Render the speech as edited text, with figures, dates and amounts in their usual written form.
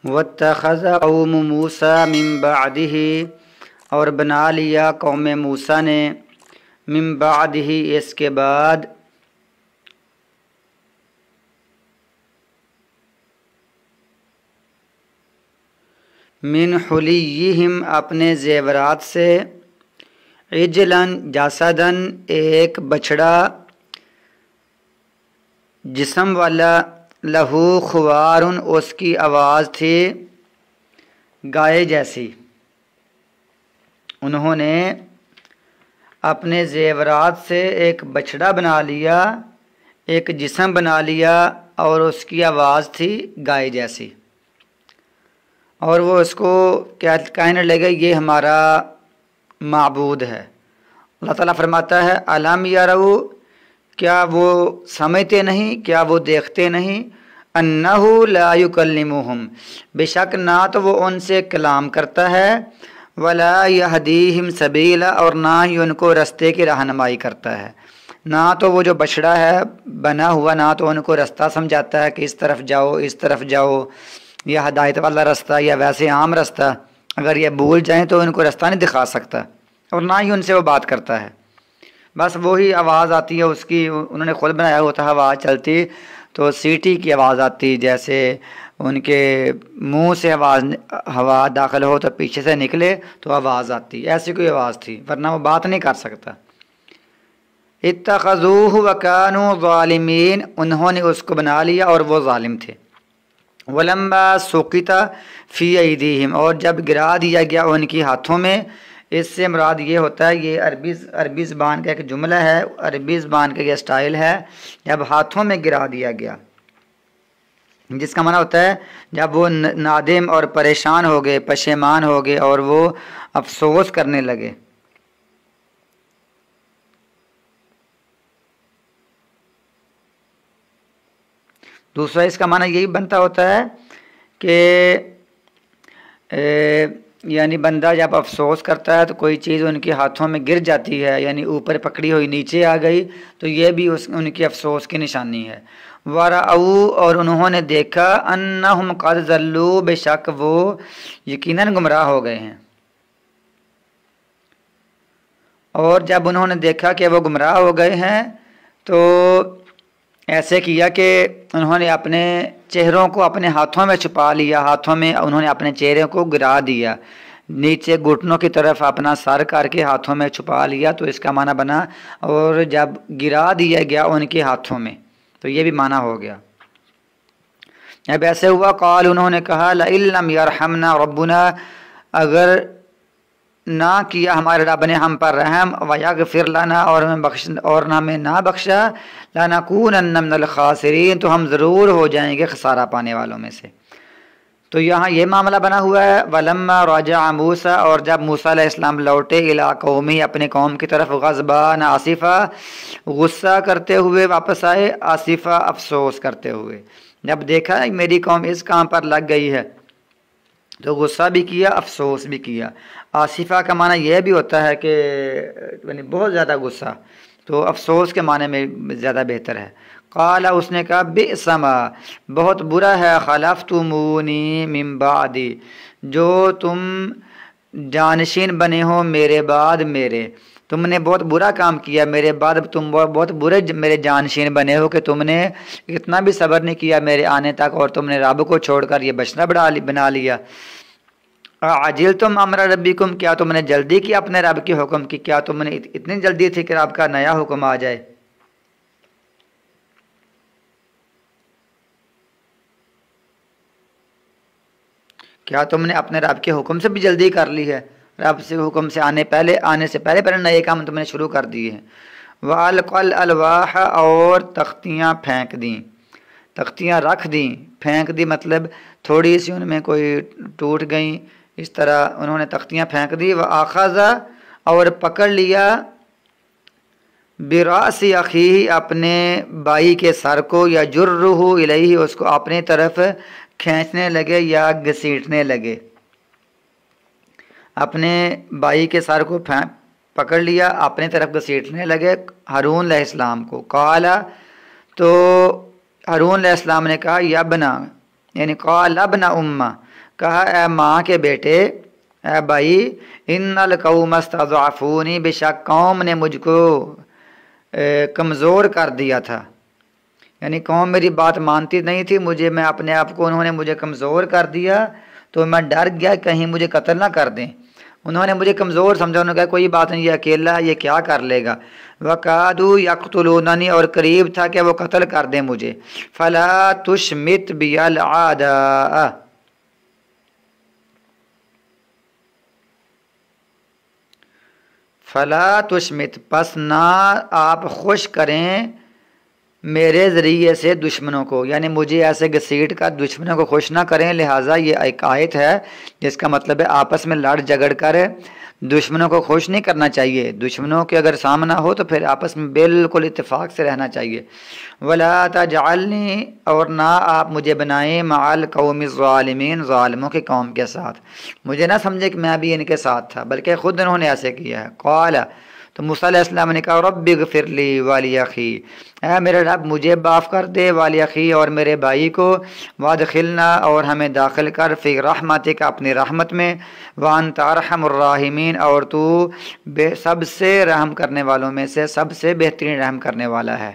واتخذ قوم موسیٰ من بعدہ، اور بنا لیا قوم موسیٰ نے من بعدہ اس کے بعد من حلیہم اپنے زیورات سے عجلاً جسداً ایک بچڑا جسم والا لہو خوارن اس کی آواز تھی گائے جیسی۔ انہوں نے اپنے زیورات سے ایک بچڑا بنا لیا، ایک جسم بنا لیا اور اس کی آواز تھی گائے جیسی، اور وہ اس کو کہنے لگے یہ ہمارا معبود ہے۔ اللہ تعالیٰ فرماتا ہے الم یروا، کیا وہ سمجھتے نہیں، کیا وہ دیکھتے نہیں، انہ لا یکلمہم، بے شک نہ تو وہ ان سے کلام کرتا ہے، ولا یہدیہم سبیلا، اور نہ ہی ان کو رستے کی رہنمائی کرتا ہے۔ نہ تو وہ جو بچڑا ہے بنا ہوا نہ تو ان کو رستہ سمجھاتا ہے کہ اس طرف جاؤ اس طرف جاؤ، یا ہدایت والا رستہ یا ویسے عام رستہ، اگر یہ بھول جائیں تو ان کو رستہ نہیں دکھا سکتا، اور نہ ہی ان سے وہ بات کرتا ہے۔ بس وہی آواز آتی ہے اس کی، انہوں نے خود بنایا ہوتا ہے، آواز چلتی تو سیٹی کی آواز آتی، جیسے ان کے منہ سے ہوا داخل ہو تو پیچھے سے نکلے تو آواز آتی، ایسی کوئی آواز تھی، ورنہ وہ بات نہیں کر سکتا۔ اتخذوہ وکانوا ظالمین، انہوں نے اس کو بنا لیا اور وہ ظالم تھے۔ ولما سقط فی ایدیہم، اور جب گرا دیا گیا ان کی ہاتھوں میں، اس سے مراد یہ ہوتا ہے، یہ عربی زبان کا ایک جملہ ہے، عربی زبان کا یہ سٹائل ہے، جب ہاتھوں میں گرا دیا گیا، جس کا معنی ہوتا ہے جب وہ نادم اور پریشان ہو گئے، پشیمان ہو گئے اور وہ افسوس کرنے لگے۔ دوسرا اس کا معنی یہی بنتا ہوتا ہے کہ یعنی بندہ جب افسوس کرتا ہے تو کوئی چیز ان کے ہاتھوں میں گر جاتی ہے، یعنی اوپر پکڑی ہوئی نیچے آ گئی، تو یہ بھی ان کے افسوس کی نشانی ہے۔ وَرَأَوْا، اور انہوں نے دیکھا، أَنَّهُمْ قَدْ ضَلُّوا، بے شک وہ یقیناً گمراہ ہو گئے ہیں۔ اور جب انہوں نے دیکھا کہ وہ گمراہ ہو گئے ہیں تو ایسے کیا کہ انہوں نے اپنے چہروں کو اپنے ہاتھوں میں چھپا لیا، ہاتھوں میں انہوں نے اپنے چہرے کو گرا دیا، نیچے گھٹنوں کی طرف اپنا سر کر کے ہاتھوں میں چھپا لیا، تو اس کا معنی بنا اور جب گرا دیا گیا ان کے ہاتھوں میں، تو یہ بھی معنی ہو گیا۔ جب ایسے ہوا قال، انہوں نے کہا لئن لم یرحمنا ربنا، اگر نہ کیا ہمارے رب نے ہم پر رحم، ویغفر لنا، اور ہمیں نہ بخشا، لنکونن من الخاسرین، تو ہم ضرور ہو جائیں گے خسارہ پانے والوں میں سے۔ تو یہاں یہ معاملہ بنا ہوا ہے ولما رجع موسیٰ، اور جب موسیٰ علیہ السلام لوٹے الی قومی، اپنے قوم کی طرف، غضبان آصفا، غصہ کرتے ہوئے واپس آئے، آصفا افسوس کرتے ہوئے، جب دیکھا میری قوم اس کام پر لگ گئی ہے تو غصہ بھی کیا، افسوس بھی کیا۔ آصفہ کا معنی یہ بھی ہوتا ہے کہ یعنی بہت زیادہ غصہ، تو افسوس کے معنی میں زیادہ بہتر ہے۔ قال، اس نے کہا بئس ما، بہت برا ہے، خلفتمونی من بعدی، جو تم جانشین بنے ہو میرے بعد میرے، تم نے بہت برا کام کیا میرے بعد، تم بہت برے میرے جانشین بنے ہو کہ تم نے اتنا بھی صبر نہیں کیا میرے آنے تک، اور تم نے رب کو چھوڑ کر یہ بچڑا بنا لیا۔ عجلتم امر ربکم، کیا تم نے جلدی کی اپنے رب کے حکم کی، کیا تم نے اتنی جلدی تھی کہ رب کا نیا حکم آ جائے؟ کیا تم نے اپنے رب کے حکم سے بھی جلدی کر لی ہے؟ رب سے حکم سے آنے سے پہلے نئے کام تم نے شروع کر دیے ہیں۔ وَأَلْقَى الْأَلْوَاحَ، اور تختیاں پھینک دیں، تختیاں رکھ دیں، پھینک دی مطلب تھوڑی سی ان میں کوئی ٹوٹ گئیں، اس طرح انہوں نے تختیاں پھینک دی۔ وَأَخَذَ، اور پکڑ لیا، بِرَأْسِ أَخِيهِ، اپنے بھائی کے سر کو، یا جُرُّهُ إِلَيْهِ، اس کو اپنی طرف کھینچنے لگے یا گھسیٹنے لگے، اپنے بھائی کے سر کو پکڑ لیا، اپنی طرف گھسیٹنے لگے ہارون علیہ السلام کو۔ قال، تو ہارون علیہ السلام نے کہا یا بنا، یعنی قال ابن امہ، کہا اے ماں کے بیٹے، اے بھائی، ان القوم استضعفونی، بے شک قوم نے مجھ کو کمزور کر دیا تھا، یعنی قوم میری بات مانتی نہیں تھی، میں اپنے آپ کو انہوں نے مجھے کمزور کر دیا، تو میں ڈر گیا کہیں مجھے قتل نہ کر دیں، انہوں نے مجھے کمزور سمجھا، انہوں نے کہا کوئی بات نہیں، یہ اکیلا ہے، یہ کیا کر لے گا، وَقَادُوا يَقْتُلُونَنِي، اور قریب تھا کہ وہ قتل کر دیں مجھے، فَلَا تُشْمِتْ بِيَ الْعَادَاءَ، فَلَا تُشْمِتْ، پس نہ آپ خوش کریں میرے ذریعے سے دشمنوں کو، یعنی مجھے ایسے گھسیٹ کر دشمنوں کو خوش نہ کریں، لہٰذا یہ ایک آیت ہے جس کا مطلب ہے آپس میں لڑ جھگڑ کر دشمنوں کو خوش نہیں کرنا چاہیے، دشمنوں کے اگر سامنا ہو تو پھر آپس میں بالکل اتفاق سے رہنا چاہیے، وَلَا تَجْعَلْنِي، اور نہ آپ مجھے بنائیں مع القوم الظالمین، ظالموں کی قوم کے ساتھ، مجھے نہ سمجھے کہ میں بھی ان کے ساتھ تھا، بلکہ خود انہوں نے ایسے کیا ہے، قال، تو موسیٰ علیہ السلام نے کہا رب اغفر لی ولی اخی، اے میرے رب مجھے معاف کر دے، ولی اخی، اور میرے بھائی کو، وادخلنا، اور ہمیں داخل کر، فی رحمتک، اپنی رحمت میں، وانت ارحم الراحمین، اور تو سب سے رحم کرنے والوں میں سے سب سے بہترین رحم کرنے والا ہے۔